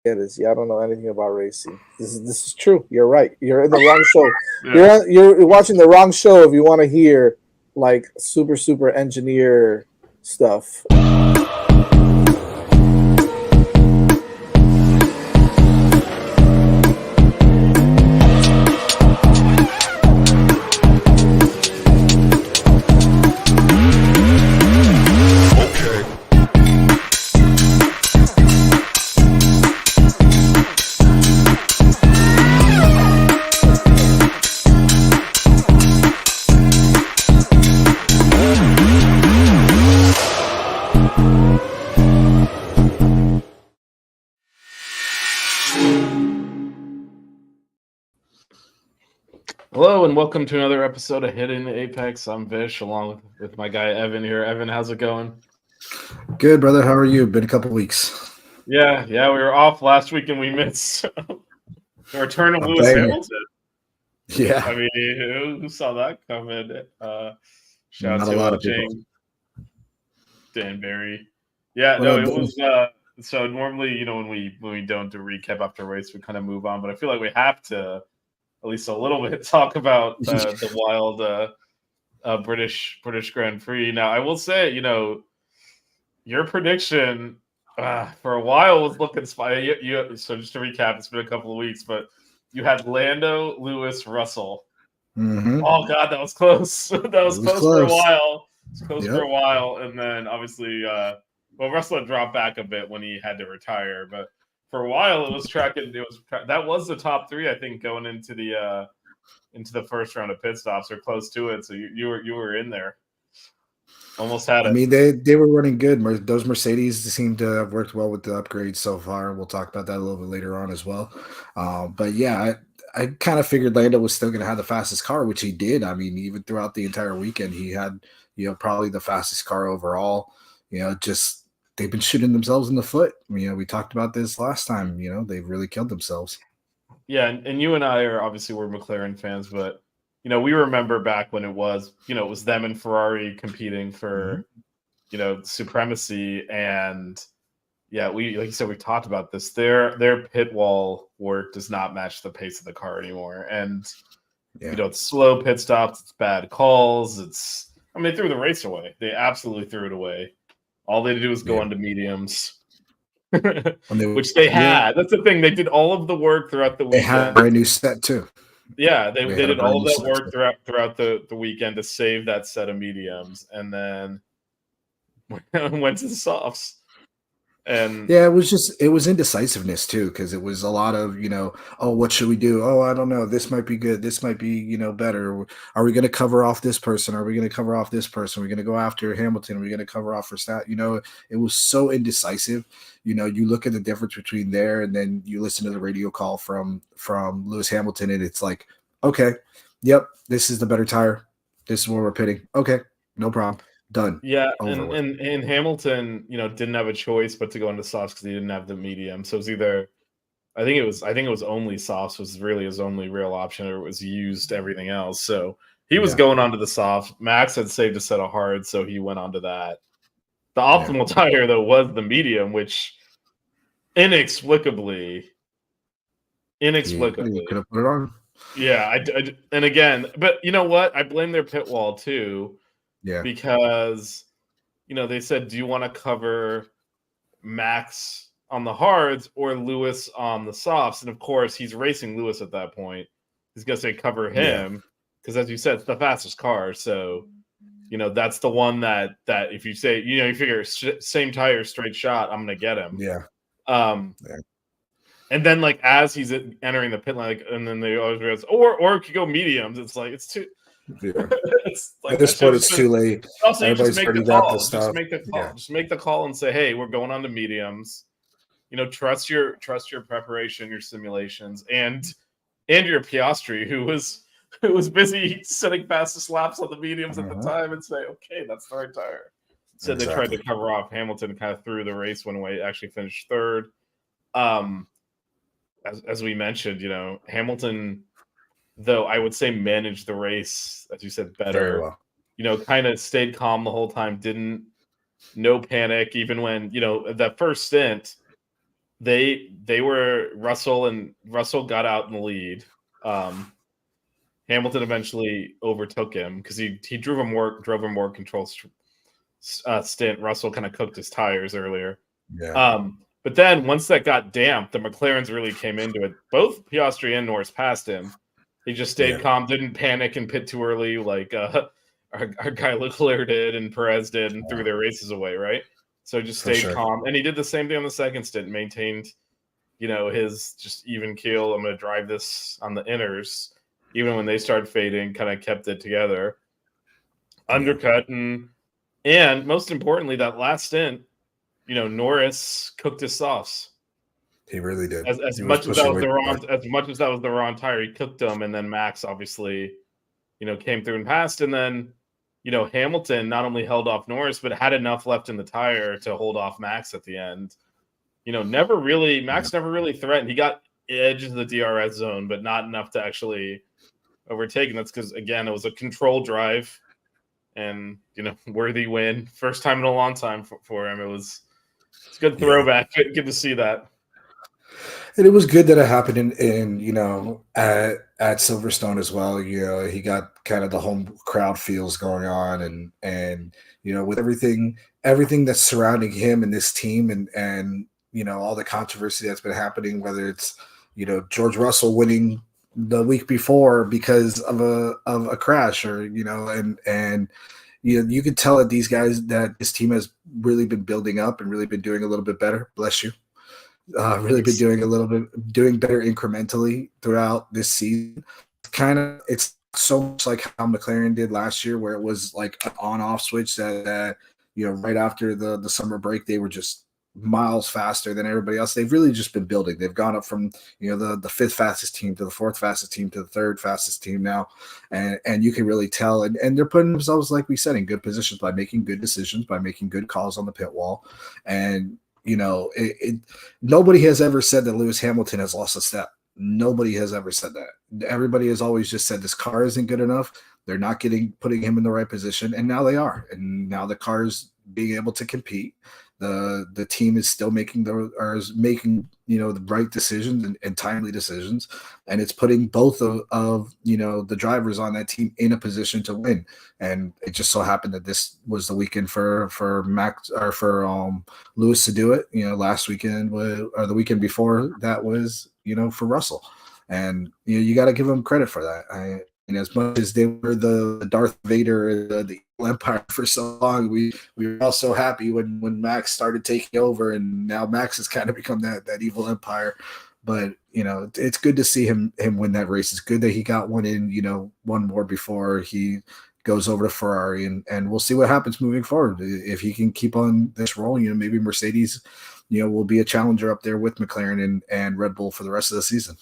It is. Yeah, I don't know anything about racing. This is true. You're right. You're in the wrong show. Yeah. You're watching the wrong show if you want to hear like super engineer stuff. Hello and welcome to another episode of Hitting the Apex. I'm Vish, along with my guy Evan here. Evan, how's it going? Good, brother. How are you? Been a couple weeks. Yeah, we were off last week and we missed the return of Lewis Hamilton. Yeah, I mean, who saw that coming? Shout not out a lot to of people. Dan Barry. Yeah, Well, no, it was. So normally, when we don't do recap after race, we kind of move on. But I feel like we have to at least a little bit talk about the wild British Grand Prix. Now, I will say, your prediction for a while was looking spy. So just to recap, it's been a couple of weeks, but you had Lando, Lewis, Russell. Mm-hmm. Oh God, that was close. That was close for a while. It was close for a Yep. while, and then obviously, Russell had dropped back a bit when he had to retire, but for a while it was tracking. That was the top three, I think, going into the first round of pit stops or close to it. So you were in there, almost had it. I mean, they were running good. Those Mercedes seem to have worked well with the upgrades so far. We'll talk about that a little bit later on as well. But yeah, I kind of figured Lando was still going to have the fastest car, which he did. I mean, even throughout the entire weekend, he had probably the fastest car overall. Just they've been shooting themselves in the foot. We talked about this last time. They've really killed themselves. Yeah, and you and I are obviously we're McLaren fans, but we remember back when it was them and Ferrari competing for supremacy, and yeah, we like you said we talked about this. Their pit wall work does not match the pace of the car anymore, and it's slow pit stops, it's bad calls, they threw the race away. They absolutely threw it away. All they had to do was go onto mediums. Which they had. That's the thing. They did all of the work throughout the weekend. They had a brand new set too. Yeah, they did all of that work throughout the weekend to save that set of mediums, and then went to the softs. And yeah, it was indecisiveness too, because it was a lot of oh, what should we do? Oh, I don't know. This might be good. This might be better. Are we going to cover off this person? Are we going to cover off this person? Are we going to go after Hamilton? Are we going to cover off for stat? It was so indecisive. You look at the difference between there and then you listen to the radio call from Lewis Hamilton, and it's like, okay, yep, this is the better tire. This is where we're pitting. Okay, no problem. Done. Yeah, and Hamilton, didn't have a choice but to go into softs because he didn't have the medium. So it was either, I think it was only softs was really his only real option, or it was used everything else. So he was going onto the soft. Max had saved a set of hard, so he went onto that. The optimal tire though was the medium, which inexplicably you could have put it on. Yeah, and again, but you know what? I blame their pit wall too. Yeah. Because, they said, do you want to cover Max on the hards or Lewis on the softs? And of course, he's racing Lewis at that point. He's going to say cover him because, as you said, it's the fastest car. So, that's the one that if you say, you figure same tire, straight shot, I'm going to get him. Yeah. And then, like, as he's entering the pit line, and then they always realize, or it could go mediums. It's like, it's too. Yeah. It's like at this point, it's too late. Also, you just make the call. Just make the call. Just make the call and say, "Hey, we're going on to mediums." Trust your preparation, your simulations, and your Piastri, who was busy setting fastest laps on the mediums at the time, and say, "Okay, that's the right tire." So they tried to cover off Hamilton, kind of threw the race one way. Actually, finished third. As we mentioned, Hamilton, though I would say managed the race, as you said, better. Very well. Kind of stayed calm the whole time, no panic, even when, that first stint, they were Russell got out in the lead. Hamilton eventually overtook him because he drove a more controlled stint. Russell kind of cooked his tires earlier. Yeah. But then once that got damped, the McLarens really came into it. Both Piastri and Norris passed him. He just stayed calm, didn't panic and pit too early like our guy Leclerc did and Perez did and threw their races away, right? So just stayed calm. And he did the same thing on the second stint, maintained, his just even keel. I'm going to drive this on the inners. Even when they started fading, kind of kept it together. Undercut and most importantly, that last stint, Norris cooked his sauce. He really did. As much as that was the wrong tire, he cooked them, and then Max obviously, came through and passed, and then, Hamilton not only held off Norris, but had enough left in the tire to hold off Max at the end. Max never really threatened. He got edge of the DRS zone, but not enough to actually overtake. And that's because, again, it was a controlled drive and, worthy win. First time in a long time for him. It's a good throwback. Good to see that. And it was good that it happened in at Silverstone as well. He got kind of the home crowd feels going on and with everything that's surrounding him and this team and all the controversy that's been happening, whether it's George Russell winning the week before because of a crash or and you can tell that this team has really been building up and really been doing a little bit better. Bless you. Really been doing better incrementally throughout this season. It's so much like how McLaren did last year, where it was like an on-off switch that right after the summer break they were just miles faster than everybody else. They've really just been building. They've gone up from the fifth fastest team to the fourth fastest team to the third fastest team now, and you can really tell. And they're putting themselves, like we said, in good positions by making good decisions, by making good calls on the pit wall, and nobody has ever said that Lewis Hamilton has lost a step. Nobody has ever said that. Everybody has always just said this car isn't good enough. They're not putting him in the right position, and now they are. And now the car's being able to compete. The team is still making the right decisions and timely decisions, and it's putting both of the drivers on that team in a position to win. And it just so happened that this was the weekend for Max or for Lewis to do it. Last weekend or the weekend before that was for Russell, and you got to give him credit for that. And as much as they were the Darth Vader, the Empire for so long, we were all so happy when Max started taking over, and now Max has kind of become that evil Empire. But it's good to see him win that race. It's good that he got one more before he goes over to Ferrari, and we'll see what happens moving forward. If he can keep on this roll, maybe Mercedes, will be a challenger up there with McLaren and Red Bull for the rest of the season.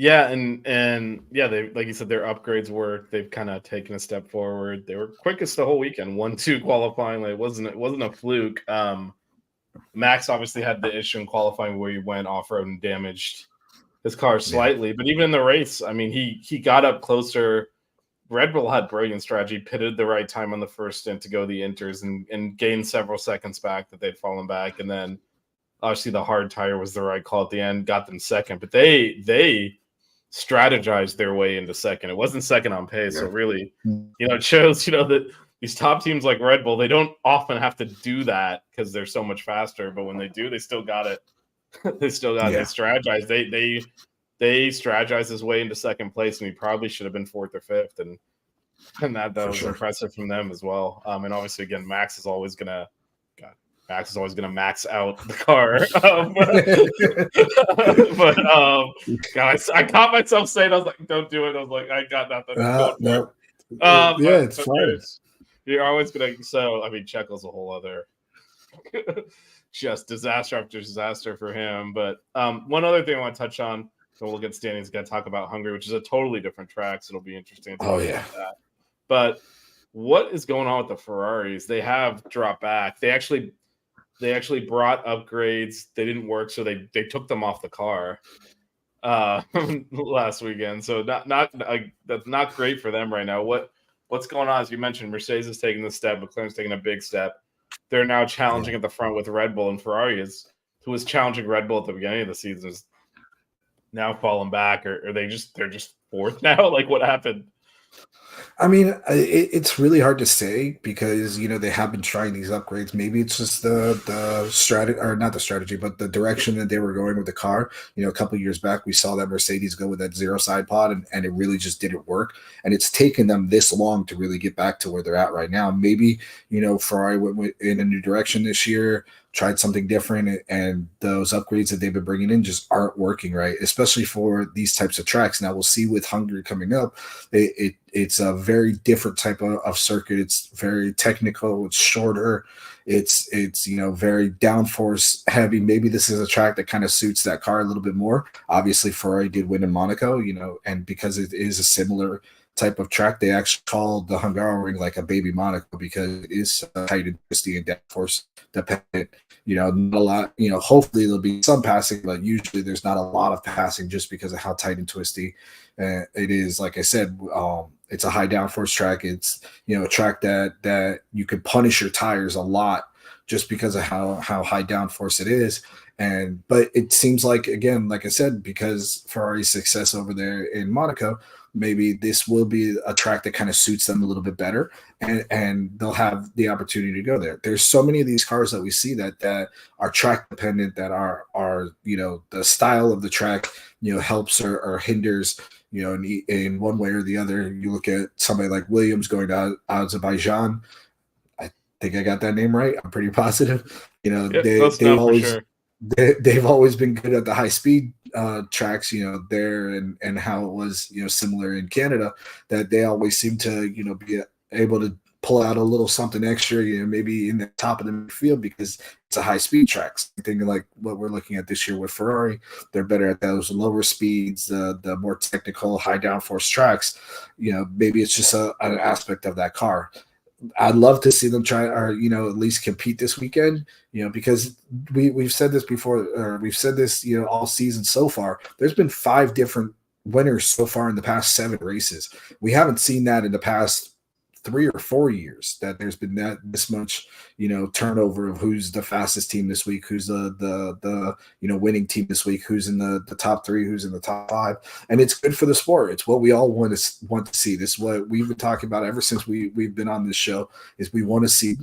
Yeah, and yeah, they, like you said, their upgrades work. They've kind of taken a step forward. They were quickest the whole weekend, 1-2 qualifying. Like, it wasn't a fluke. Max obviously had the issue in qualifying where he went off road and damaged his car slightly. But even in the race, I mean, he got up closer. Red Bull had brilliant strategy, pitted the right time on the first stint to go the inters and gained several seconds back that they'd fallen back, and then obviously the hard tire was the right call at the end, got them second. But they strategized their way into second. It wasn't second on pace. So really, it shows, that these top teams like Red Bull, they don't often have to do that because they're so much faster. But when they do, they still got it. They strategize. They strategized his way into second place, and he probably should have been fourth or fifth. And that was impressive from them as well. And obviously, again, Max is always gonna max out the car. Guys, I caught myself saying, I was like, don't do it. I was like, I got nothing. No. It's fine. You're always going to, Checo's a whole other just disaster after disaster for him. But one other thing I want to touch on, so we'll get standings, got to talk about Hungary, which is a totally different track, so it'll be interesting to talk about that. But what is going on with the Ferraris? They have dropped back. They actually brought upgrades. They didn't work, so they took them off the car last weekend. So that's not great for them right now. What's going on? As you mentioned, Mercedes is taking the step, McLaren's taking a big step. They're now challenging at the front with Red Bull, and Ferrari is who was challenging Red Bull at the beginning of the season, is now falling back, or are they're just fourth now? Like, what happened? I mean, it's really hard to say because they have been trying these upgrades. Maybe it's just the strategy, or not the strategy, but the direction that they were going with the car. A couple of years back, we saw that Mercedes go with that zero side pod, and it really just didn't work. And it's taken them this long to really get back to where they're at right now. Maybe Ferrari went in a new direction this year, tried something different, and those upgrades that they've been bringing in just aren't working right, especially for these types of tracks. Now we'll see with Hungary coming up. It's a very different type of circuit. It's very technical. It's shorter. It's very downforce heavy. Maybe this is a track that kind of suits that car a little bit more. Obviously, Ferrari did win in Monaco, and because it is a similar type of track, they actually called the Hungarian like a baby Monaco because it is tight and twisty and downforce dependent. Not a lot. Hopefully there'll be some passing, but usually there's not a lot of passing just because of how tight and twisty it is. Like I said, it's a high downforce track. It's a track that you could punish your tires a lot just because of how high downforce it is. But it seems like, again, like I said, because Ferrari's success over there in Monaco, maybe this will be a track that kind of suits them a little bit better, and they'll have the opportunity to go there. There's so many of these cars that we see that are track dependent, that are the style of the track helps or hinders in one way or the other. You look at somebody like Williams going to Azerbaijan. I think I got that name right. I'm pretty positive. They've always been good at the high speed tracks, there and how it was, similar in Canada, that they always seem to, be able to pull out a little something extra, maybe in the top of the field because it's a high speed track. Something like what we're looking at this year with Ferrari, they're better at those lower speeds, the more technical high downforce tracks. Maybe it's just an aspect of that car. I'd love to see them try, or at least compete this weekend. Because we've said this before, or we've said this all season so far. There's been 5 different winners so far in the past 7 races. We haven't seen that in the past 3 or 4 years, that there's been this much turnover of who's the fastest team this week, who's the winning team this week, who's in the top 3, who's in the top 5. And it's good for the sport. It's what we all want to see. This is what we've been talking about ever since we've been on this show, is we want to see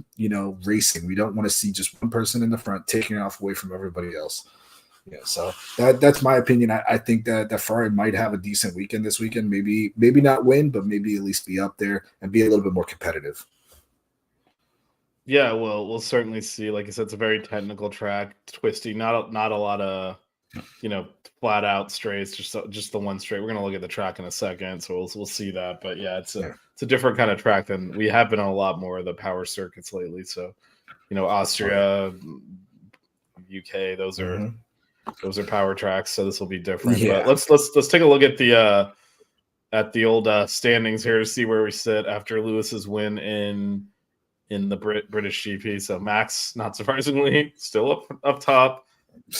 racing. We don't want to see just one person in the front taking it off away from everybody else. So that's my opinion. I think that Ferrari might have a decent weekend this weekend. Maybe not win, but maybe at least be up there and be a little bit more competitive. Yeah, well, we'll certainly see. Like I said, it's a very technical track, twisty, not a lot of flat out straights, just the one straight. We're gonna look at the track in a second, so we'll see that. But yeah, it's a different kind of track than we have been on a lot more of the power circuits lately. So Austria, UK, those are. Those are power tracks, so this will be different. Yeah. But let's take a look at the old standings here to see where we sit after Lewis's win in the British GP. So Max, not surprisingly, still up top.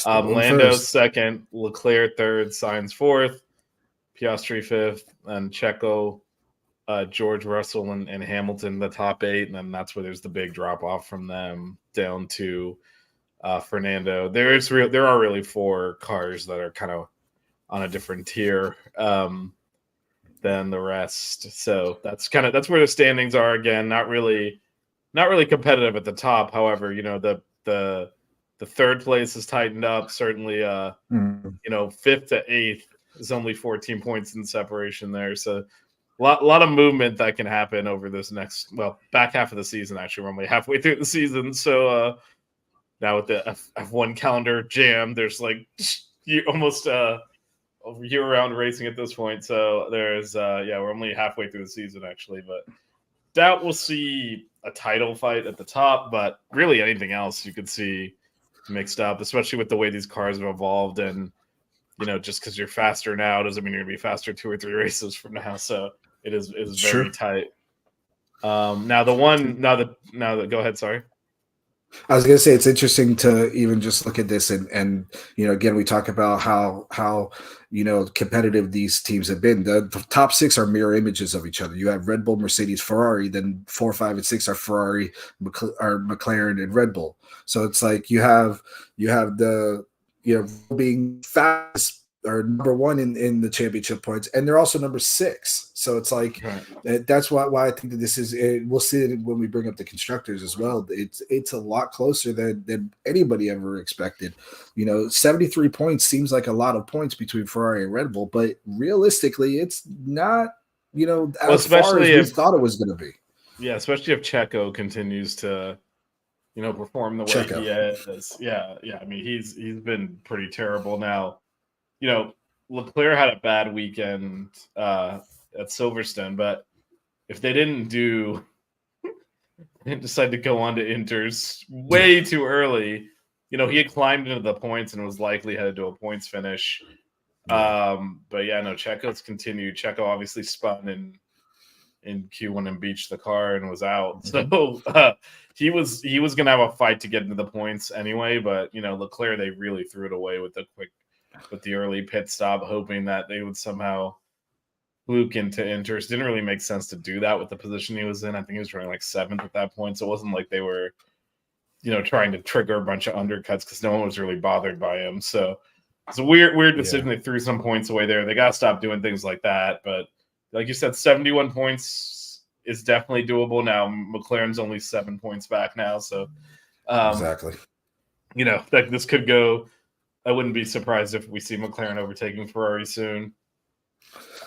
Lando first. Second, Leclerc third, Sainz fourth, Piastri fifth, and Checo, George Russell, and Hamilton the top 8, and then that's where there's the big drop off from them down to Fernando. There are really 4 cars that are kind of on a different tier than the rest. So that's where the standings are. Again, not really competitive at the top. However, the third place is tightened up. Certainly, 5th to 8th is only 14 points in separation there. So a lot of movement that can happen over this back half of the season. Actually, we're only halfway through the season. So now with the F1 calendar jam, there's almost year-round racing at this point. So there's we're only halfway through the season actually, but doubt we'll see a title fight at the top. But really anything else you could see mixed up, especially with the way these cars have evolved. And just because you're faster now doesn't mean you're gonna be faster 2 or 3 races from now. So it is very tight. Go ahead. Sorry. I was gonna say it's interesting to even just look at this and again we talk about how competitive these teams have been. The top six are mirror images of each other. You have Red Bull, Mercedes, Ferrari. Then 4, 5, and 6 are Ferrari, McLaren, and Red Bull. So it's like you have the being fast or number one in the championship points, and they're also number 6. So it's like that's why I think that this is. We'll see it when we bring up the constructors as well. It's a lot closer than anybody ever expected. 73 points seems like a lot of points between Ferrari and Red Bull, but realistically, it's not. As far as we thought it was going to be. Yeah, especially if Checo continues to perform the way he is. Yeah. I mean, he's been pretty terrible now. Leclerc had a bad weekend at Silverstone, but if they didn't decide to go on to Inters way too early, he had climbed into the points and was likely headed to a points finish. But yeah, no, Checo's continued. Checo obviously spun in Q1 and beached the car and was out. So he was going to have a fight to get into the points anyway. But Leclerc, they really threw it away with the early pit stop, hoping that they would somehow fluke into Inters. Didn't really make sense to do that with the position he was in. I think he was running like 7th at that point. So it wasn't like they were, trying to trigger a bunch of undercuts because no one was really bothered by him. So it's a weird decision. They threw some points away there. They got to stop doing things like that. But like you said, 71 points is definitely doable now. McLaren's only 7 points back now. So exactly. This could go. I wouldn't be surprised if we see McLaren overtaking Ferrari soon.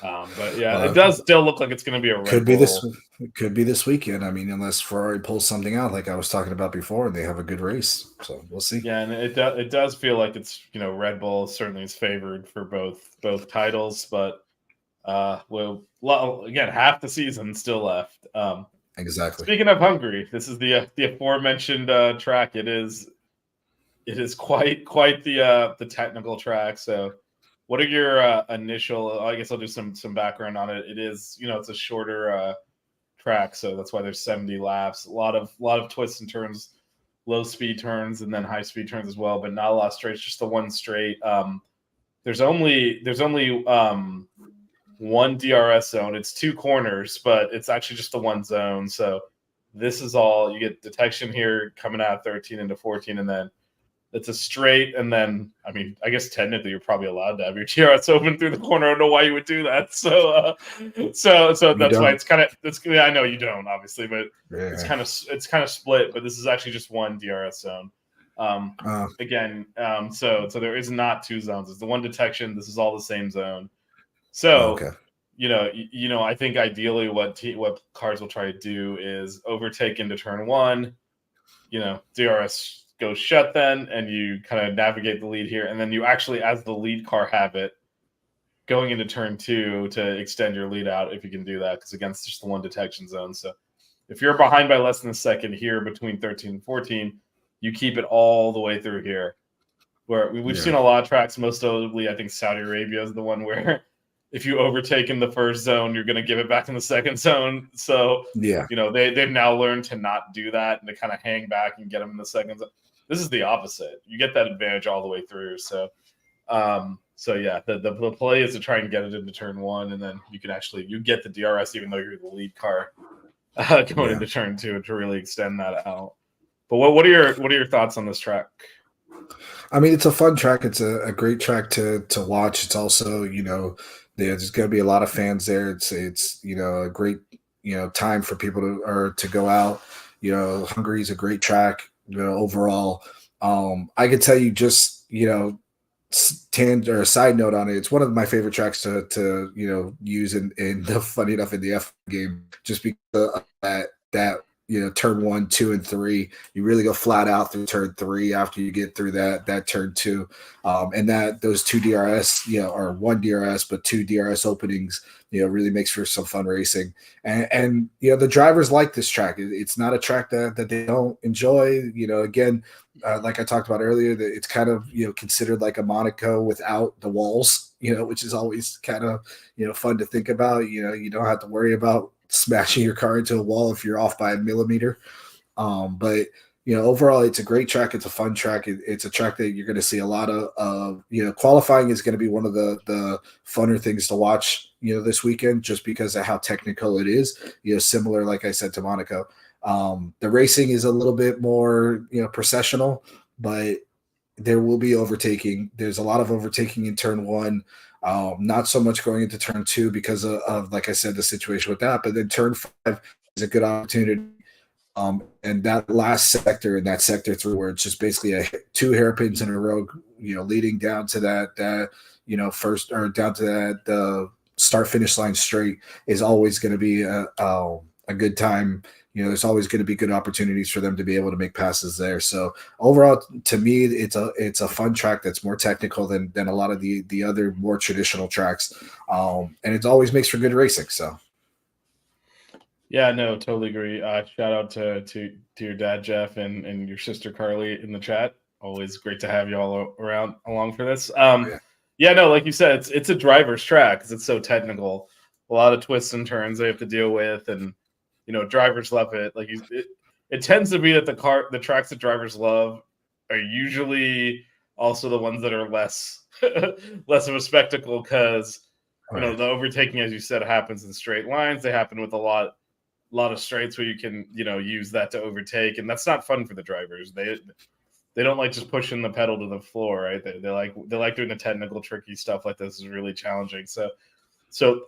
But yeah, it does still look like it's going to be a Red Bull. Could be this weekend. I mean, unless Ferrari pulls something out, like I was talking about before, and they have a good race. So we'll see. Yeah, and it does feel like it's Red Bull certainly is favored for both titles, but again, half the season still left. Exactly. Speaking of Hungary, this is the aforementioned track. It is quite the technical track. So, what are your initial? I guess I'll do some background on it. It is it's a shorter track, so that's why there's 70 laps. A lot of twists and turns, low speed turns, and then high speed turns as well. But not a lot of straights, just the one straight. There's only one DRS zone. It's 2 corners, but it's actually just the one zone. So this is all you get detection here coming out of 13 into 14, and then it's a straight. And then, I mean, I guess technically you're probably allowed to have your DRS open through the corner. I don't know why you would do that. So that's why it's kind of. I know you don't, obviously, but it's kind of split. But this is actually just one DRS zone. Again, so there is not 2 zones. It's the one detection. This is all the same zone. So, I think ideally what cars will try to do is overtake into turn 1, DRS goes shut then, and you kind of navigate the lead here. And then you actually, as the lead car, have it going into turn 2 to extend your lead out if you can do that, because again, it's just the one detection zone. So if you're behind by less than a second here between 13 and 14, you keep it all the way through here. Where we've seen a lot of tracks, most notably, I think Saudi Arabia is the one where if you overtake in the first zone, you're going to give it back in the second zone. So, they've now learned to not do that and to kind of hang back and get them in the second zone. This is the opposite. You get that advantage all the way through. So, the play is to try and get it into turn 1, and then you get the DRS even though you're the lead car going into turn 2 to really extend that out. But what are your thoughts on this track? I mean, it's a fun track. It's a great track to watch. It's also, there's going to be a lot of fans there. It's a great time for people to go out. Hungary is a great track. Overall, I could tell you just side note on it. It's one of my favorite tracks to use in the funny enough in the F game, just because of that turn 1, 2, and 3, you really go flat out through turn 3 after you get through that turn 2, and that those 2 DRS, or 1 DRS but 2 DRS openings, really makes for some fun racing. And the drivers like this track. It's not a track that they don't enjoy. Again, like I talked about earlier, that it's kind of considered like a Monaco without the walls, which is always kind of fun to think about. You don't have to worry about smashing your car into a wall if you're off by a millimeter. But overall, it's a great track. It's a fun track. It's a track that you're going to see a lot of. Qualifying is going to be one of the funner things to watch, this weekend, just because of how technical it is. Similar, like I said, to Monaco. The racing is a little bit more, processional, but there will be overtaking. There's a lot of overtaking in turn one. Not so much going into turn two because of, like I said, the situation with that. But then turn 5 is a good opportunity. And that last sector and that sector 3, where it's just basically 2 hairpins in a row, leading down to that, first, or down to that the start finish line straight, is always going to be a good time. There's always going to be good opportunities for them to be able to make passes there. So overall, to me, it's a fun track that's more technical than a lot of the other more traditional tracks, and it always makes for good racing. So. Yeah, no, totally agree. Shout out to your dad Jeff and your sister Carly in the chat. Always great to have you all around along for this. Yeah, no, like you said, it's a driver's track because it's so technical. A lot of twists and turns they have to deal with, and drivers love it. Like it tends to be that the tracks that drivers love are usually also the ones that are less less of a spectacle because the overtaking, as you said, happens in straight lines. They happen with a lot of straights where you can use that to overtake, and that's not fun for the drivers. They don't like just pushing the pedal to the floor, right? They like doing the technical, tricky stuff like this. Is really challenging. So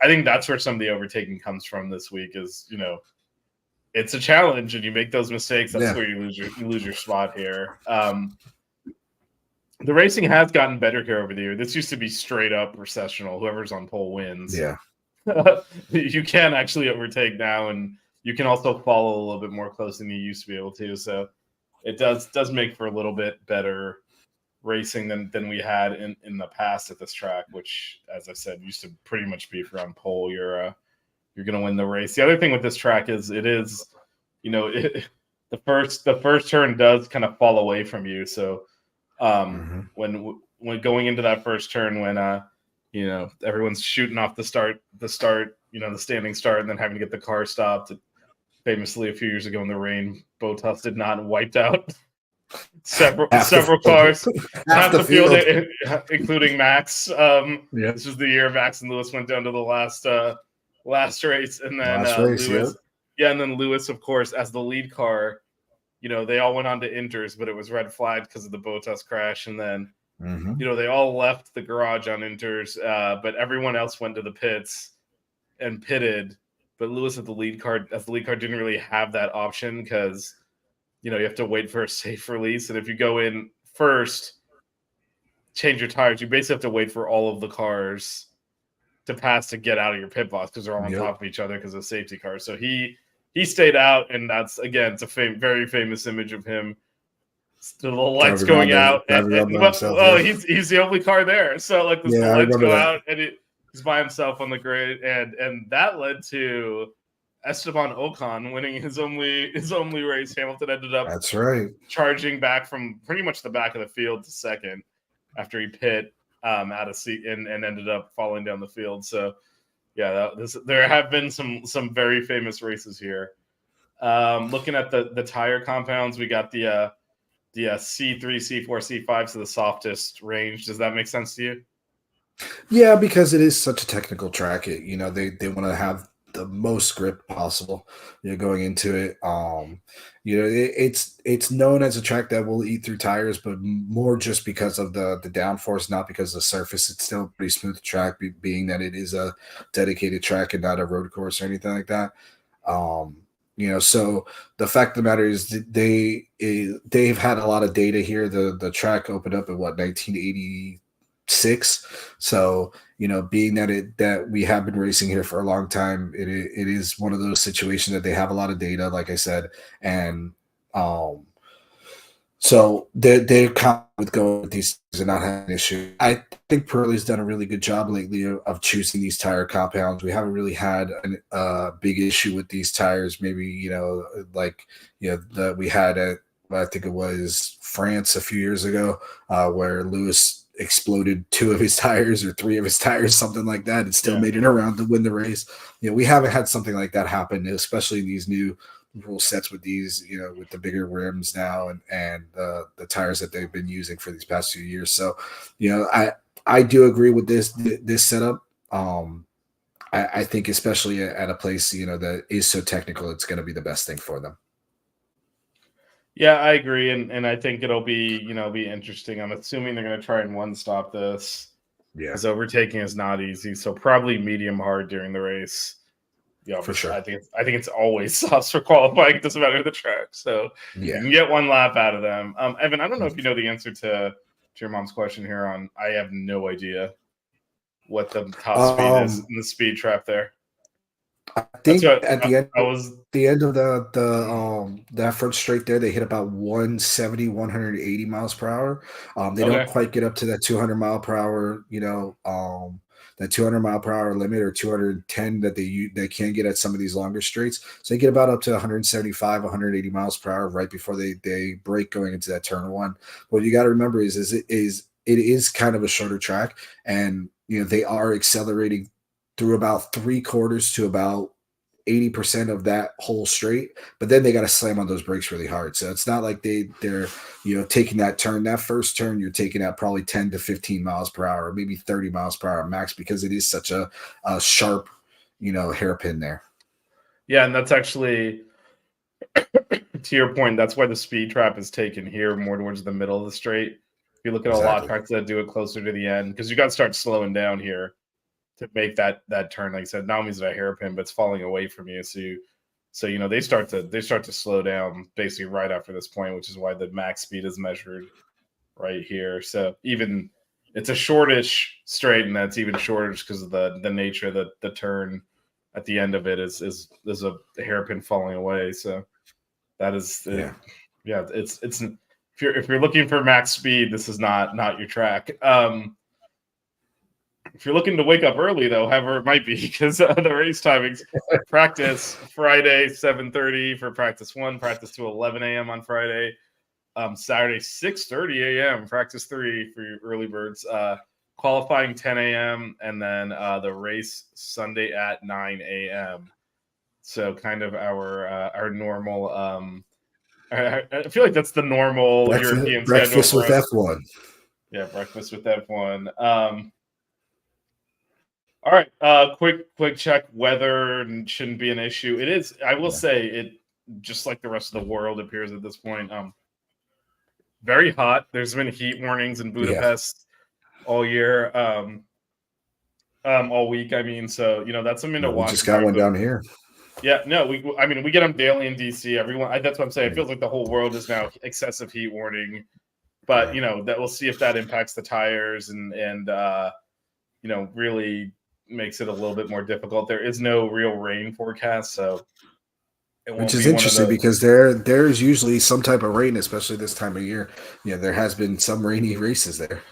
I think that's where some of the overtaking comes from this week. Is it's a challenge, and you make those mistakes. That's where you lose your spot here. The racing has gotten better here over the year. This used to be straight up recessional. Whoever's on pole wins. Yeah. You can actually overtake now, and you can also follow a little bit more closely than you used to be able to. So it does make for a little bit better racing than we had in the past at this track, which, as I said, used to pretty much be if you're on pole, you're going to win the race. The other thing with this track is the first turn does kind of fall away from you. So when going into that first turn, when everyone's shooting off the standing start, and then having to get the car stopped. Famously, a few years ago in the rain, Bottas did not and wiped out several cars, half the field, including Max. This was the year Max and Lewis went down to the last race, and then Lewis. Yeah, and then Lewis, of course, as the lead car. They all went on to inters, but it was red flagged because of the Bottas crash, and then. They all left the garage on inters, but everyone else went to the pits and pitted. But Lewis as the lead car didn't really have that option because, you have to wait for a safe release. And if you go in first, change your tires, you basically have to wait for all of the cars to pass to get out of your pit box because they're all on top of each other because of safety cars. So he stayed out, and that's, again, it's a very famous image of him. The lights going out, he's the only car there. So the lights go out, and he's by himself on the grid, and that led to Esteban Ocon winning his only race. Hamilton ended up charging back from pretty much the back of the field to second after he pit out of seat and ended up falling down the field. So there have been some very famous races here. Looking at the tire compounds, we got the C3, C4, C5, so the softest range. Does that make sense to you? Yeah, because it is such a technical track. They want to have the most grip possible, going into it. It's known as a track that will eat through tires, but more just because of the downforce, not because of the surface. It's still a pretty smooth track, being that it is a dedicated track and not a road course or anything like that. So the fact of the matter is they've had a lot of data here. The track opened up in 1986. So, being that we have been racing here for a long time, it is one of those situations that they have a lot of data, like I said, and so they're kind with going with these and not having an issue. I think Pirelli's done a really good job lately of choosing these tire compounds. We haven't really had a big issue with these tires. Maybe, that we had at, I think it was France a few years ago, where Lewis exploded 2 of his tires or 3 of his tires, something like that, and still made it around to win the race. We haven't had something like that happen, especially in these new rule sets with these, with the bigger rims now and the tires that they've been using for these past few years. So, I do agree with this setup. I think especially at a place that is so technical, it's going to be the best thing for them. Yeah, I agree, and I think it'll be interesting. I'm assuming they're going to try and one stop this. Yeah, because overtaking is not easy. So probably medium hard during the race. Yeah, for sure. I think it's always soft for qualifying. It doesn't matter the track. So you can get one lap out of them. Evan, I don't know if you know the answer to your mom's question here. I have no idea what the top speed is in the speed trap there. I think at the end of that first straight there, they hit about 170, 180 miles per hour. They don't quite get up to that 200 mile per hour, that 200 mile per hour limit, or 210 that they can get at some of these longer straights. So they get about up to 175, 180 miles per hour right before they break going into that turn one. What you got to remember is it is kind of a shorter track, and they are accelerating through about 3/4 to about 80% of that whole straight, but then they got to slam on those brakes really hard. So it's not like they're taking that turn. That first turn, you're taking at probably 10 to 15 miles per hour, maybe 30 miles per hour max, because it is such a sharp, hairpin there. Yeah, and that's actually to your point. That's why the speed trap is taken here more towards the middle of the straight. If you look at a lot of tracks that do it closer to the end, because you got to start slowing down here to make that turn. Like I said, not only is it a hairpin, but it's falling away from you. So they start to slow down basically right after this point, which is why the max speed is measured right here. So even it's a shortish straight, and that's even shorter because of the nature of the turn at the end of it is a hairpin falling away. So that is it's if you're looking for max speed, this is not your track. If you're looking to wake up early, though, however it might be, because the race timings, practice Friday 7:30 for practice 1, practice 2 11 a.m. on Friday, Saturday 6:30 a.m. practice 3 for your early birds, qualifying 10 a.m. and then the race Sunday at 9 a.m. So kind of our normal. I feel like that's the normal European breakfast schedule with F1. Yeah, breakfast with F1. All right, quick check. Weather shouldn't be an issue. It is. I will say it, just like the rest of the world appears at this point. Very hot. There's been heat warnings in Budapest all year, all week. I mean, so that's something to watch. We just got one down here. Yeah, no, we get them daily in DC. Everyone, that's what I'm saying. It feels like the whole world is now excessive heat warning, but that we'll see if that impacts the tires and really makes it a little bit more difficult. There is no real rain forecast, so which is interesting because there's usually some type of rain, especially this time of year. There has been some rainy races there.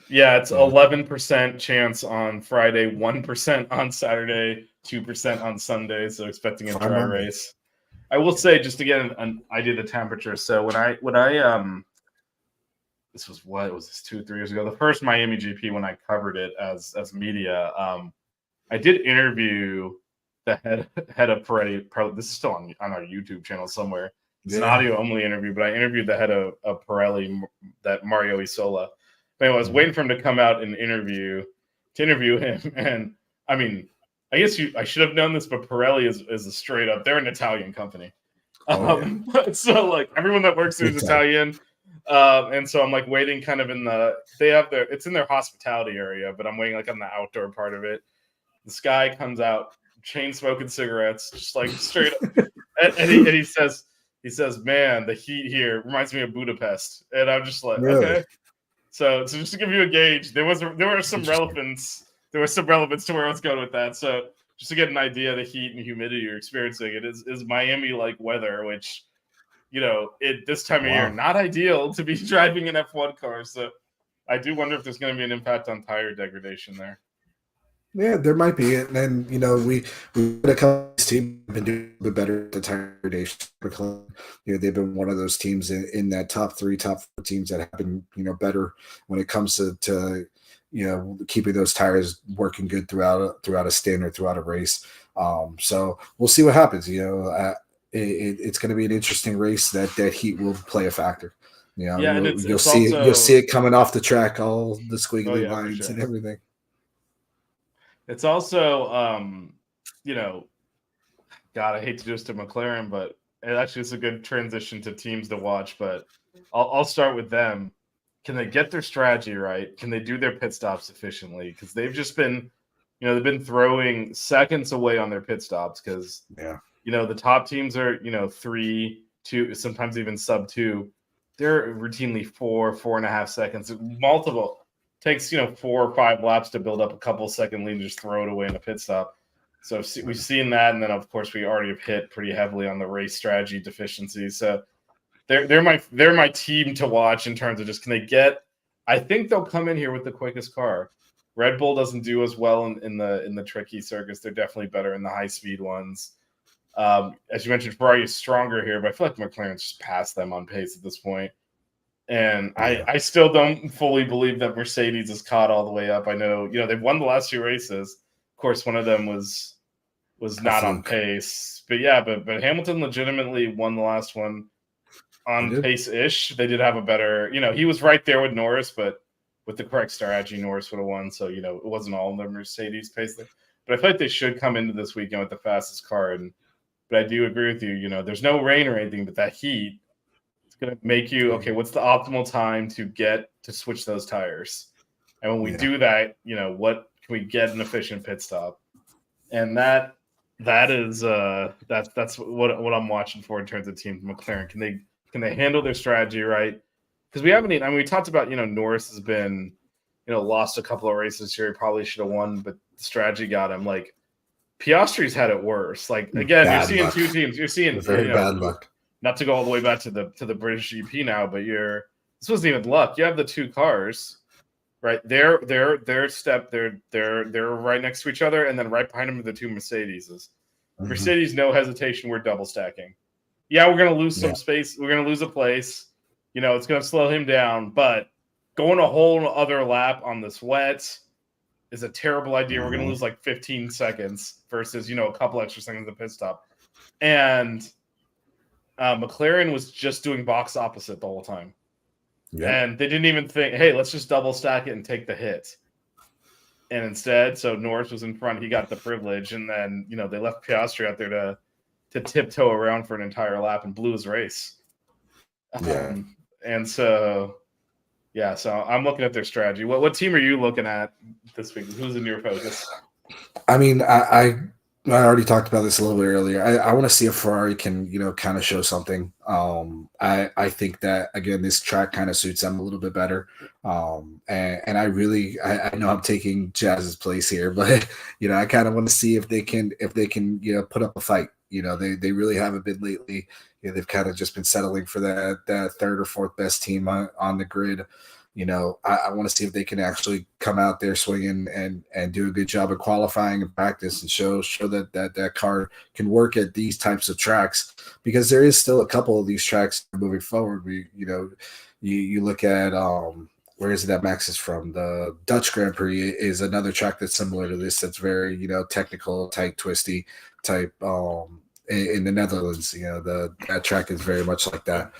Yeah, it's 11% chance on Friday, 1% on Saturday, 2% on Sunday. So expecting a dry race. I will say, just to get an idea of the temperature. So when I this was 2 or 3 years ago, the first Miami GP, when I covered it as media, I did interview the head of Pirelli. This is still on our YouTube channel somewhere. It's an audio only interview, but I interviewed the head of Pirelli, that Mario Isola. But anyway, I was waiting for him to come out and interview him, and I mean, I guess I should have known this, but Pirelli is a straight up. They're an Italian company, so like everyone that works there is Italian. And so I'm like waiting kind of it's in their hospitality area, but I'm waiting like on the outdoor part of it. This guy comes out, chain smoking cigarettes, just like straight up. and he says, man, the heat here reminds me of Budapest. And I'm just like, okay. So just to give you a gauge, there was some relevance. There was some relevance to where I was going with that. So just to get an idea of the heat and humidity you're experiencing, it is Miami like weather, which this time of year, not ideal to be driving an F1 car. So I do wonder if there's going to be an impact on tire degradation there. Yeah, there might be. And then, we a couple of teams have been doing a bit better at the tire degradation. They've been one of those teams in that top 3, top 4 teams that have been, better when it comes to keeping those tires working good throughout a stint or throughout a race. So we'll see what happens. it's going to be an interesting race. That heat will play a factor. You know, Yeah, and you'll it's see also you'll see it coming off the track, all the oh squiggly yeah, for lines sure. and everything. It's also you know, God, I hate to do this to McLaren, but it actually is a good transition to teams to watch. But I'll start with them. Can they get their strategy right? Can they do their pit stops efficiently? Because they've just been, they've been throwing seconds away on their pit stops. Because Yeah, the top teams are 3, 2, sometimes even sub 2. They're routinely 4.5 seconds. Multiple takes 4 or 5 laps to build up a couple second lead and just throw it away in a pit stop. So we've seen that, and then of course we already have hit pretty heavily on the race strategy deficiencies. So they're my team to watch in terms of just can they get. I think they'll come in here with the quickest car. Red Bull doesn't do as well in the tricky circuits. They're definitely better in the high speed ones. As you mentioned, Ferrari is stronger here, but I feel like McLaren's just passed them on pace at this point. And I still don't fully believe that Mercedes is caught all the way up. I know, they've won the last 2 races. Of course, one of them was not on pace. But yeah, but Hamilton legitimately won the last one on pace-ish. They did have a better, he was right there with Norris, but with the correct strategy, Norris would have won. So, it wasn't all the Mercedes pace thing. But I feel like they should come into this weekend with the fastest car. But I do agree with you. There's no rain or anything, but that heat, it's going to make you, okay, what's the optimal time to get to switch those tires? And when we do that, what can we get an efficient pit stop? And that is that's what I'm watching for in terms of team McLaren. Can they handle their strategy right? Because we haven't we talked about, Norris has been, lost a couple of races here. He probably should have won, but the strategy got him. Like, Piastri's had it worse. Like, again, you're seeing 2 teams. You're seeing very bad luck. Not to go all the way back to the British GP now, but this wasn't even luck. You have the 2 cars, right? They're right next to each other, and then right behind them are the 2 Mercedeses. Mm-hmm. Mercedes, no hesitation. We're double stacking. Yeah, we're gonna lose some space. We're gonna lose a place. It's gonna slow him down, but going a whole other lap on this wet is a terrible idea. We're going to lose like 15 seconds versus, a couple extra seconds at the pit stop. And McLaren was just doing box opposite the whole time. Yep. And they didn't even think, hey, let's just double stack it and take the hit. And instead, so Norris was in front. He got the privilege. And then, they left Piastri out there to tiptoe around for an entire lap and blew his race. Yeah. And so... yeah, so I'm looking at their strategy. What team are you looking at this week? Who's in your focus? I mean, I already talked about this a little bit earlier. I want to see if Ferrari can, kind of show something. I think that, again, this track kind of suits them a little bit better. And I know I'm taking Jazz's place here, but, I kind of want to see if they can, put up a fight. They really haven't been lately. They've kind of just been settling for that 3rd or 4th best team on the grid. I want to see if they can actually come out there swinging and do a good job of qualifying and practice and show that car can work at these types of tracks, because there is still a couple of these tracks moving forward. You look at where is it that Max is from? The Dutch Grand Prix is another track that's similar to this. That's very technical, tight, twisty type. In the Netherlands, that track is very much like that.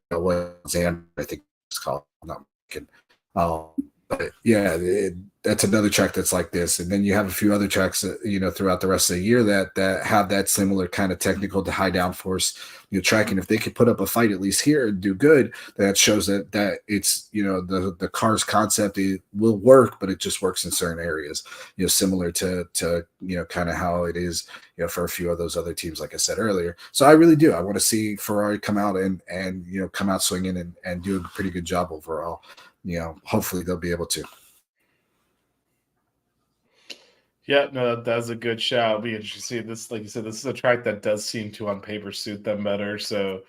What Zan, I think it's called. I'm not kidding. But yeah, that's another track that's like this. And then you have a few other tracks, throughout the rest of the year that have that similar kind of technical to high downforce, tracking. If they could put up a fight at least here and do good, that shows that it's, the car's concept, it will work, but it just works in certain areas, similar to kind of how it is, for a few of those other teams, like I said earlier. So I really do. I want to see Ferrari come out and come out swinging and do a pretty good job overall. Hopefully they'll be able to. Yeah, no, that's a good shout. It'll be interesting to see this. Like you said, this is a track that does seem to on paper suit them better. So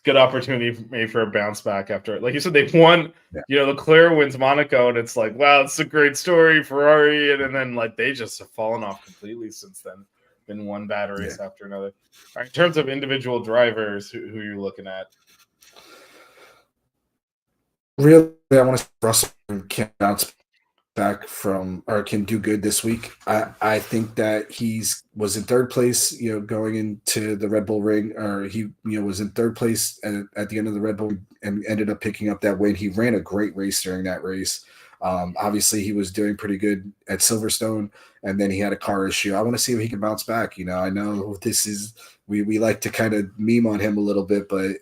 good opportunity maybe for a bounce back after. Like you said, they've won. Yeah. Leclerc wins Monaco, and it's like, wow, it's a great story, Ferrari, and then like they just have fallen off completely since then. Been one bad race after another. All right, in terms of individual drivers, who you're looking at? Really, I want to see Russell and Kim bounce. back from or can do good this week. I think that was in third place, going into the Red Bull Ring, or he was in third place at the end of the Red Bull and ended up picking up that win. He ran a great race during that race. Obviously, he was doing pretty good at Silverstone, and then he had a car issue. I want to see if he can bounce back. I know this is we like to kind of meme on him a little bit, but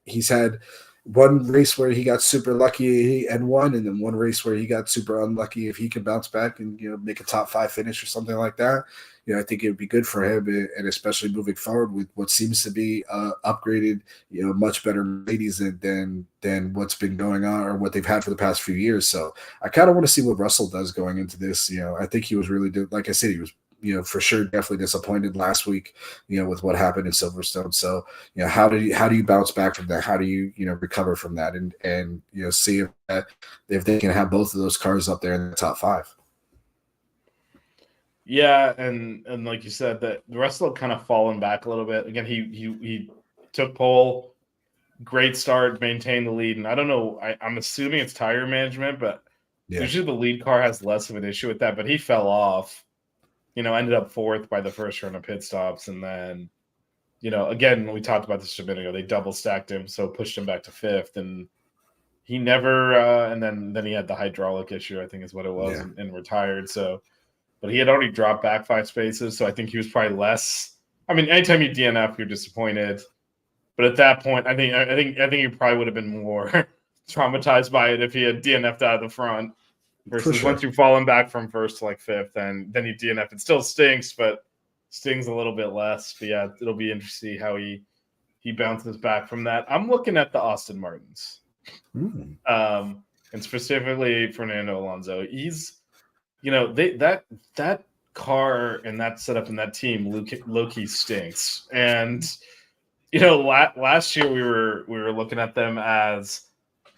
he's had one race where he got super lucky and won, and then one race where he got super unlucky. If he can bounce back and make a top 5 finish or something like that, I think it would be good for him, and especially moving forward with what seems to be upgraded, much better Mercedes than what's been going on or what they've had for the past few years. So I kind of want to see what Russell does going into this. I think he was really like I said, he was for sure definitely disappointed last week, with what happened in Silverstone. So, how do you bounce back from that? How do you, recover from that and see if they can have both of those cars up there in the top 5? Yeah, and like you said, that Russell kind of fallen back a little bit. Again, he took pole, great start, maintained the lead, and I don't know. I'm assuming it's tire management, but usually the lead car has less of an issue with that. But he fell off. Ended up 4th by the first round of pit stops. And then, again, we talked about this a minute ago, they double stacked him, so pushed him back to 5th. And he never, and then he had the hydraulic issue, I think is what it was, and retired. So, but he had already dropped back 5 spaces. So I think he was probably less. I mean, anytime you DNF, you're disappointed. But at that point, I think he probably would have been more traumatized by it if he had DNF'd out of the front. Versus once you've fallen back from 1st to 5th, and then you DNF. It still stinks, but stings a little bit less. But yeah, it'll be interesting to see how he bounces back from that. I'm looking at the Aston Martins, and specifically Fernando Alonso. He's, that car and that setup and that team, low-key stinks. And last year we were looking at them as,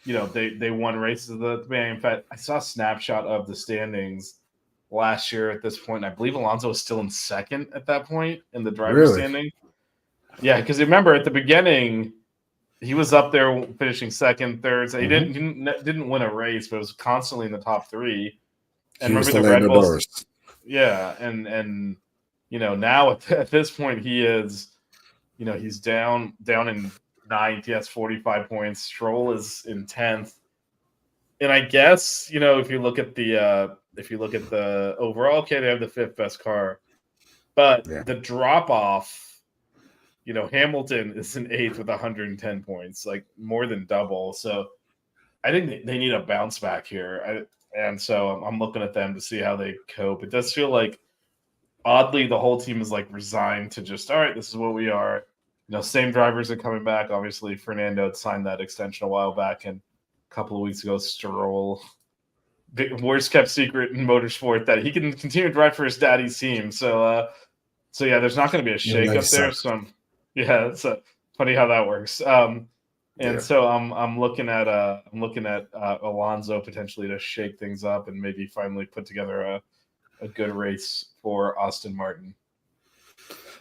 they won races at the beginning. In fact, I saw a snapshot of the standings last year at this point. And I believe Alonso was still in 2nd at that point in the driver's standing. Yeah, because remember at the beginning, he was up there finishing 2nd, 3rd. So he didn't win a race, but was constantly in the top 3. And he remember the Red Bulls. Yeah, and now at this point he is, he's down in 9th. He has 45 points. Stroll is in 10th. And I guess, if you look at the overall, okay, they have the 5th best car. But the drop off, Hamilton is in 8th with 110 points, like more than double. So I think they need a bounce back here. And so I'm looking at them to see how they cope. It does feel like, oddly, the whole team is like resigned to just, all right, this is what we are. Same drivers are coming back. Obviously, Fernando signed that extension a while back, and a couple of weeks ago, Stroll, the worst kept secret in motorsport, that he can continue to drive for his daddy's team. So yeah, there's not going to be a shake up there. So it's funny how that works. So I'm looking at Alonso potentially to shake things up and maybe finally put together a good race for Aston Martin.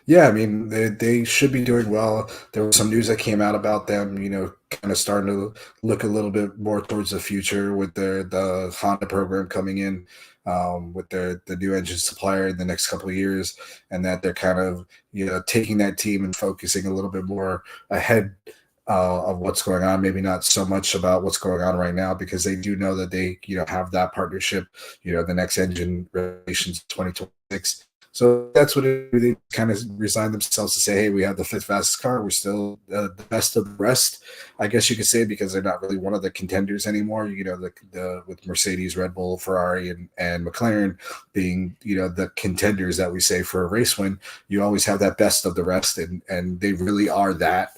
Yeah, I mean, they should be doing well. There was some news that came out about them, kind of starting to look a little bit more towards the future with the Honda program coming in, with the new engine supplier in the next couple of years, and that they're kind of, taking that team and focusing a little bit more ahead of what's going on. Maybe not so much about what's going on right now, because they do know that they, have that partnership, the next engine relations 2026. So that's what they kind of resigned themselves to say, hey, we have the 5th fastest car. We're still the best of the rest, I guess you could say, because they're not really one of the contenders anymore. With Mercedes, Red Bull, Ferrari, and McLaren being, the contenders that we say for a race win, you always have that best of the rest, and they really are that.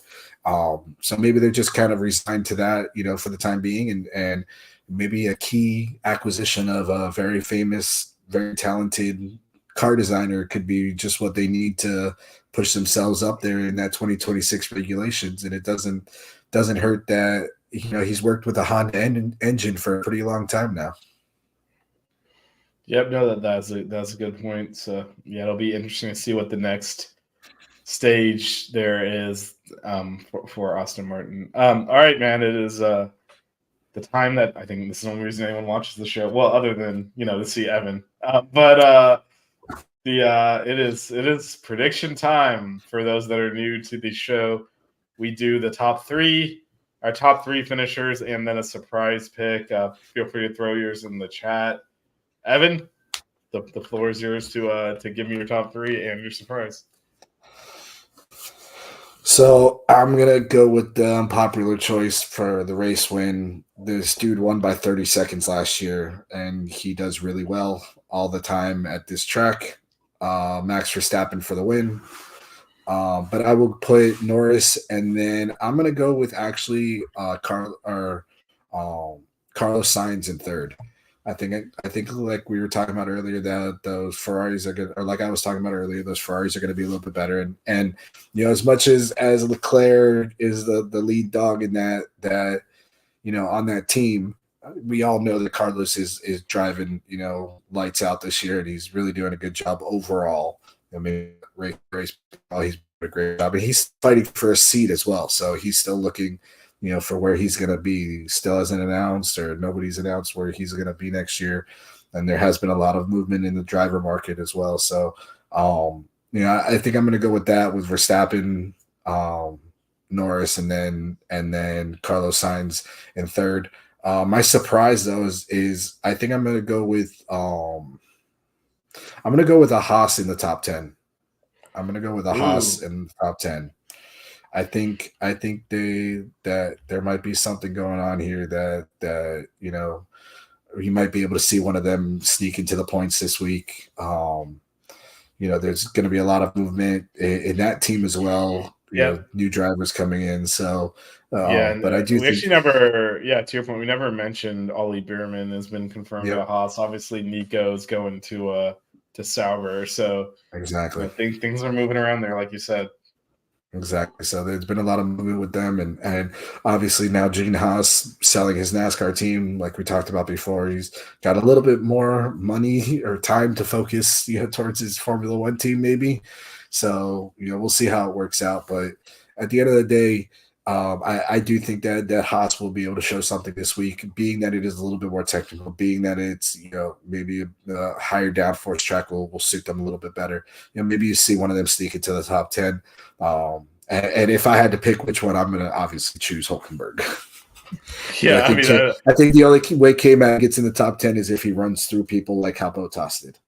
So maybe they're just kind of resigned to that, for the time being, and maybe a key acquisition of a very famous, very talented car designer could be just what they need to push themselves up there in that 2026 regulations. And it doesn't hurt that, he's worked with a Honda engine for a pretty long time now. Yep, no, that's a good point. So yeah, it'll be interesting to see what the next stage there is for Aston Martin. All right, man, it is the the time that I think this is the only reason anyone watches the show. Well, other than to see Evan, but it is prediction time for those that are new to the show. We do the our top three finishers, and then a surprise pick. Feel free to throw yours in the chat. Evan, the floor is yours to give me your top three and your surprise. So I'm gonna go with the unpopular choice for the race win. This dude won by 30 seconds last year, and he does really well all the time at this track. Max Verstappen for the win. But I will put Norris, and then I'm gonna go with actually Carlos Sainz in third. I think like we were talking about earlier that those Ferraris are good, or like I was talking about earlier, those Ferraris are going to be a little bit better. And as much as Leclerc is the lead dog in that on that team, we all know that Carlos is driving lights out this year, and he's really doing a good job overall. I mean, race he's doing a great job, and he's fighting for a seat as well. So he's still looking for where he's going to be. Still hasn't announced, or nobody's announced where he's going to be next year. And there has been a lot of movement in the driver market as well. So, I think I'm going to go with that, with Verstappen, Norris, and then Carlos Sainz in third. My surprise though is I think I'm going to go with a Haas in the top 10. I'm going to go with a Haas in the top 10. I think that there might be something going on here that you might be able to see one of them sneak into the points this week. There's going to be a lot of movement in that team as well. New drivers coming in. So but I do. We actually never. Yeah, to your point, we never mentioned Ollie Bierman has been confirmed at Haas. Obviously, Nico's going to Sauber. So exactly, I think things are moving around there, like you said. Exactly. So there's been a lot of movement with them, and obviously now Gene Haas selling his NASCAR team, like we talked about before. He's got a little bit more money or time to focus, towards his Formula One team, maybe. So we'll see how it works out. But at the end of the day, I do think that Haas will be able to show something this week, being that it is a little bit more technical, being that it's maybe a higher downforce track will suit them a little bit better. Maybe you see one of them sneak into the top 10. And if I had to pick which one, I'm going to obviously choose Hulkenberg. Yeah, I think the only way K-Mag gets in the top 10 is if he runs through people like how Bottas did.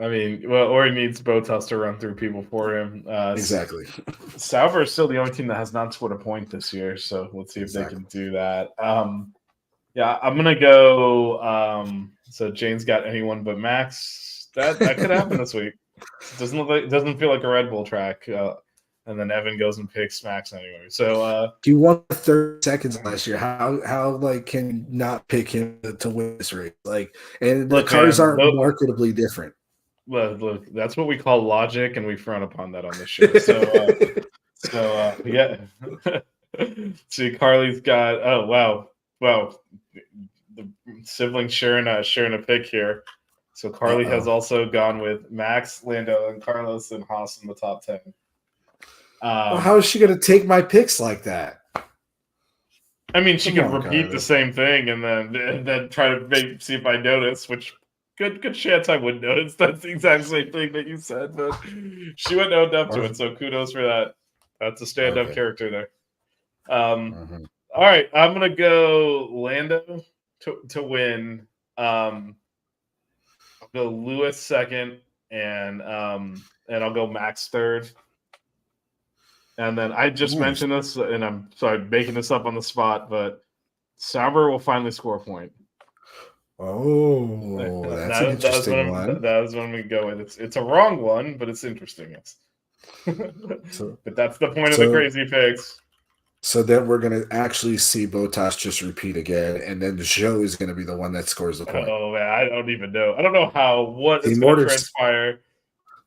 I mean, well, or he needs Bottas to run through people for him. Exactly. Sauber is still the only team that has not scored a point this year, so let's see if they can do that. I'm gonna go. So Jane's got anyone but Max. That could happen this week. It doesn't feel like a Red Bull track. And then Evan goes and picks Max anyway. So he won 30 seconds last year. How can you not pick him to win this race? And the cars aren't marketably different. Look, that's what we call logic, and we frown upon that on this show. So, yeah. See, Carly's got. Oh wow, the siblings sharing a pick here. So Carly has also gone with Max, Lando, and Carlos and Haas in the top 10. How is she going to take my picks like that? I mean, she could repeat the same thing and then try to see if I notice, which. Good chance I wouldn't notice. That's the exact same thing that you said, but she wouldn't own up to it, so kudos for that. That's a stand-up character there. All right, I'm going to go Lando to win. I'll go Lewis second, and I'll go Max third. And then I just mentioned this, and I'm sorry making this up on the spot, but Sauber will finally score a point. Oh, that's an interesting one. That was one we go with. It's a wrong one, but it's interesting. Yes. But that's the point of the crazy picks. So then we're going to actually see Bottas just repeat again, and then the show is going to be the one that scores the point. Oh, man, I don't even know. I don't know what is going to transpire.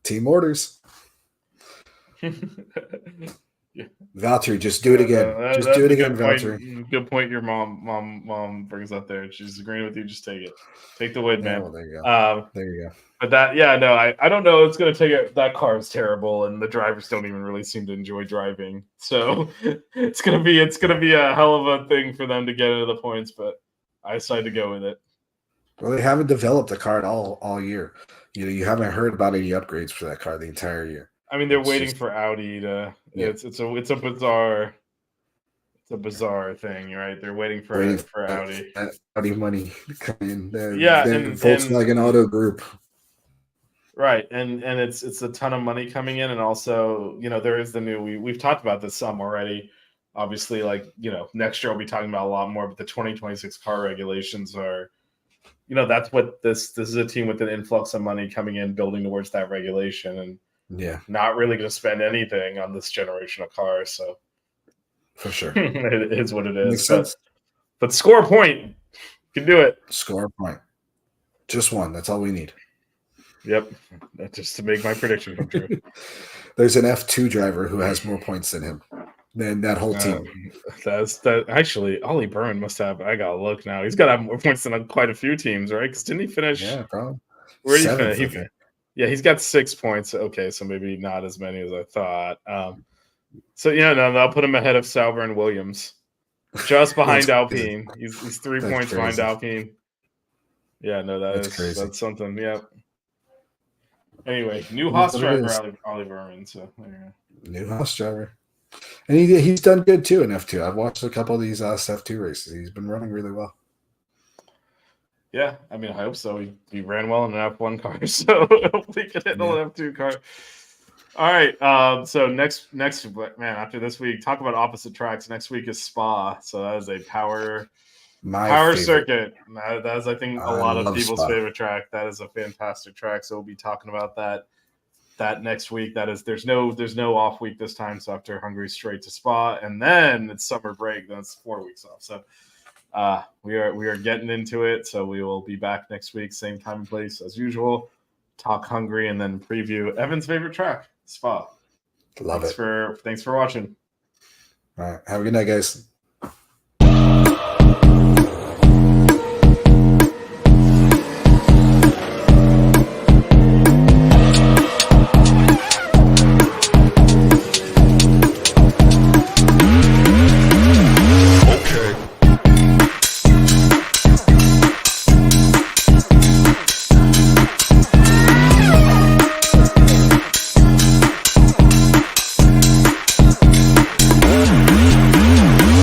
Team orders. Valtteri, just do it again. Just do it again, Valtteri. Good point. Your mom brings up there. She's agreeing with you. Just take it. Take the win, man. Well, there you go. There you go. But I don't know. It's going to take it. That car is terrible, and the drivers don't even really seem to enjoy driving. So it's going to be a hell of a thing for them to get into the points. But I decided to go with it. Well, they haven't developed the car at all year. You haven't heard about any upgrades for that car the entire year. I mean, they're waiting for Audi to. Yeah. It's a bizarre thing, right? They're waiting for Audi. Audi money to come in. And Volkswagen Auto Group. Right, and it's a ton of money coming in, and also there is the new. We've talked about this some already. Obviously, next year we'll be talking about a lot more. But the 2026 car regulations are. That's what this is, a team with an influx of money coming in, building towards that regulation, and not really going to spend anything on this generation of cars. So for sure, it is what it is. Makes sense. But score a point, you can do it. Score a point, just one. That's all we need. Yep, that's just to make my prediction come true. There's an F2 driver who has more points than him. Than that whole team. Actually, Ollie Byrne must have. I gotta look now. He's got to have more points than quite a few teams, right? Because didn't he finish? Yeah, probably. Where did he finish? He's got 6 points. Okay, so maybe not as many as I thought. I'll put him ahead of Sauber and Williams, just behind Alpine. He's 3 points behind Alpine. Yeah, no, that's crazy. That's something. Yeah. Anyway, new Haas driver, Ollie Byrne. So there you go. New Haas driver. And he's done good too in F2. I've watched a couple of these F2 races. He's been running really well. Yeah, I mean, I hope so. He ran well in an F1 car, so hopefully he can handle an F2 car. All right. So next after this week, talk about opposite tracks. Next week is Spa. So that is a power circuit. That is, I think, a lot of people's favorite track. That is a fantastic track. So we'll be talking about that next week. That is, there's no off week this time. So after Hungary, straight to Spa, and then it's summer break. Then it's 4 weeks off. So we are getting into it. So we will be back next week, same time and place as usual. Talk Hungary and then preview Evan's favorite track, Spa. Thanks for watching. All right. Have a good night, guys.